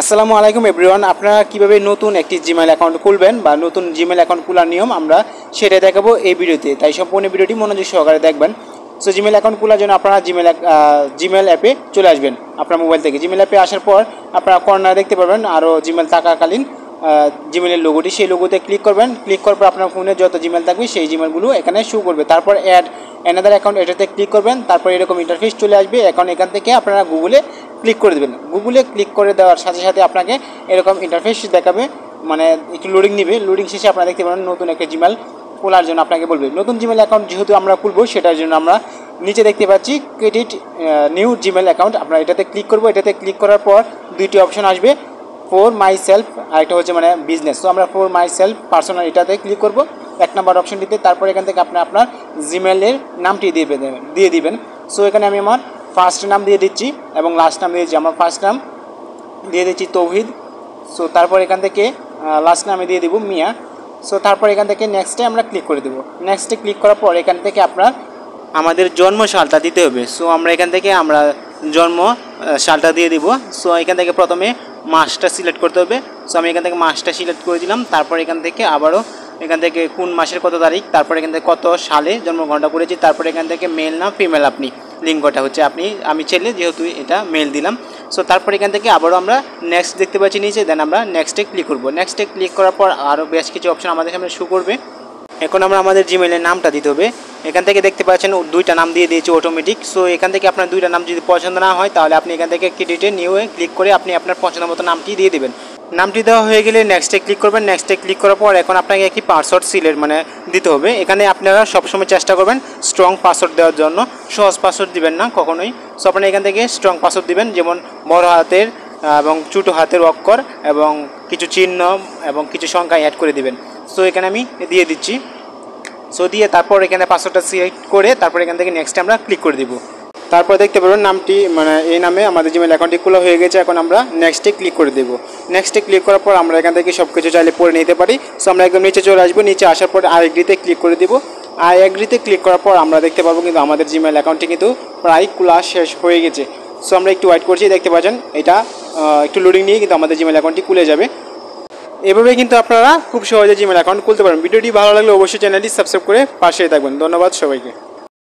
আসসালামু আলাইকুম এভরিওয়ান। আপনারা কিভাবে নতুন একটি জিমেইল অ্যাকাউন্ট খুলবেন বা নতুন জিমেইল অ্যাকাউন্ট খোলার নিয়ম আমরা সেটাই দেখাবো এই ভিডিওতে, তাই সম্পূর্ণ ভিডিওটি মনোযোগ সহকারে দেখবেন। সো জিমেইল অ্যাকাউন্ট খোলার জন্য আপনারা জিমেইল অ্যাপে চলে আসবেন। আপনার মোবাইল থেকে জিমেইল অ্যাপে আসার পর আপনারা কর্নারে দেখতে পারবেন আরও জিমেইল থাকাকালীন জিমেইলের লোগোটি, সেই লোগোতে ক্লিক করবেন। ক্লিক করার পর আপনার ফোনে যত জিমেইল থাকবে সেই জিমেইলগুলো এখানে শো করবে। তারপর অ্যাড অ্যানাদার অ্যাকাউন্ট, এটাতে ক্লিক করবেন। তারপর এরকম ইন্টারফেস চলে আসবে। এখন এখান থেকে আপনারা গুগলে ক্লিক করে দেবেন। গুগলে ক্লিক করে দেওয়ার সাথে সাথে আপনাকে এরকম ইন্টারফেস দেখাবে, মানে একটু লোডিং নেবে। লোডিং শেষে আপনারা দেখতে পাবেন নতুন একটা জিমেইল খোলার জন্য আপনাকে বলবে। নতুন জিমেইল অ্যাকাউন্ট যেহেতু আমরা খুলবো সেটার জন্য আমরা নিচে দেখতে পাচ্ছি ক্রিয়েট নিউ জিমেইল অ্যাকাউন্ট, আমরা এটাতে ক্লিক করবো। এটাতে ক্লিক করার পর দুইটি অপশন আসবে, ফর মাই সেলফ আর একটা হচ্ছে মানে বিজনেস। তো আমরা ফর মাই সেলফ পার্সোনাল এটাতে ক্লিক করবো, 1 নম্বর অপশনটিতে। তারপর এখান থেকে আপনি আপনার জিমেইলের নামটি দিয়ে দিবেন। সো এখানে আমি আমার ফার্স্ট নাম দিয়ে দিচ্ছি এবং লাস্ট নাম দিয়েছি। আমার ফার্স্ট নাম দিয়ে দিচ্ছি তৌহিদ। সো তারপর এখান থেকে লাস্ট নামে দিয়ে দিব মিয়া। সো তারপর এখান থেকে নেক্সটে আমরা ক্লিক করে দেবো। নেক্সটে ক্লিক করার পর এখান থেকে আপনার আমাদের জন্ম সালটা দিতে হবে। সো আমরা এখান থেকে আমরা জন্ম সালটা দিয়ে দিব। সো এখান থেকে প্রথমে মাসটা সিলেক্ট করতে হবে। সো আমি এখান থেকে মাসটা সিলেক্ট করে দিলাম। তারপর এখান থেকে আবারও এখান থেকে কোন মাসের কত তারিখ, তারপর এখান থেকে কত সালে জন্মগ্রহণটা করেছি, তারপর এখান থেকে মেল না ফিমেল আপনি লিঙ্গটা হচ্ছে আমি ছেলে, যেহেতু এটা মেল দিলাম। সো তারপর এখান থেকে আবারও আমরা নেক্সট দেখতে পাচ্ছি নিচে, দেন আমরা নেক্সটে ক্লিক করব। নেক্সটে ক্লিক করার পর আরও বেশ কিছু অপশন আমাদের সামনে শো করবে। এখন আমরা আমাদের জিমেইলের নামটা দিতে হবে। এখান থেকে দেখতে পাচ্ছেন দুইটা নাম দিয়ে দিয়েছি অটোমেটিক। সো এখান থেকে আপনার দুইটা নাম যদি পছন্দ না হয় তাহলে আপনি এখান থেকে ক্রেডিটে নিউয়ে ক্লিক করে আপনি আপনার পছন্দ মতো নামটি দিয়ে দেবেন। নামটি দেওয়া হয়ে গেলে নেক্সটে ক্লিক করবেন। নেক্সটে ক্লিক করার পর এখন আপনাকে একটি পাসওয়ার্ড সিলেক্ট দিতে হবে। এখানে আপনারা সবসময় চেষ্টা করবেন স্ট্রং পাসওয়ার্ড দেওয়ার জন্য, সহজ পাসওয়ার্ড দিবেন না কখনোই। সো আপনি এখান থেকে স্ট্রং পাসওয়ার্ড দিবেন, যেমন বড় হাতের এবং ছোটো হাতের অক্ষর এবং কিছু চিহ্ন এবং কিছু সংখ্যা অ্যাড করে দিবেন। সো এখানে আমি দিয়ে দিচ্ছি। সো দিয়ে তারপর এখানে পাসওয়ার্ডটা সিলেক্ট করে তারপর এখান থেকে নেক্সটে আমরা ক্লিক করে দিব। তারপর দেখতে পাবেন নামটি এই নামে আমাদের জিমেইল অ্যাকাউন্টটি খোলা হয়ে গেছে। এখন আমরা নেক্সটে ক্লিক করে দেবো। নেক্সটে ক্লিক করার পর আমরা এখান থেকে সব কিছু চাইলে পড়ে নিতে পারি। সো আমরা একদম নিচে চলে আসবো। নিচে আসার পর আই এগ্রিতে ক্লিক করে দেবো। আই এগ্রিতে ক্লিক করার পর আমরা দেখতে পাবো কিন্তু আমাদের জিমেইল অ্যাকাউন্টটি কিন্তু প্রায় খোলা শেষ হয়ে গেছে। সো আমরা একটু ওয়েট করছি, দেখতে পাচ্ছেন এটা একটু লোডিং নিয়ে কিন্তু আমাদের জিমেইল অ্যাকাউন্টটি খুলে যাবে। এভাবে কিন্তু আপনারা খুব সহজে জিমেইল অ্যাকাউন্ট খুলতে পারেন। ভিডিওটি ভালো লাগলে অবশ্যই চ্যানেলটি সাবস্ক্রাইব করে পাশেই থাকবেন। ধন্যবাদ সবাইকে।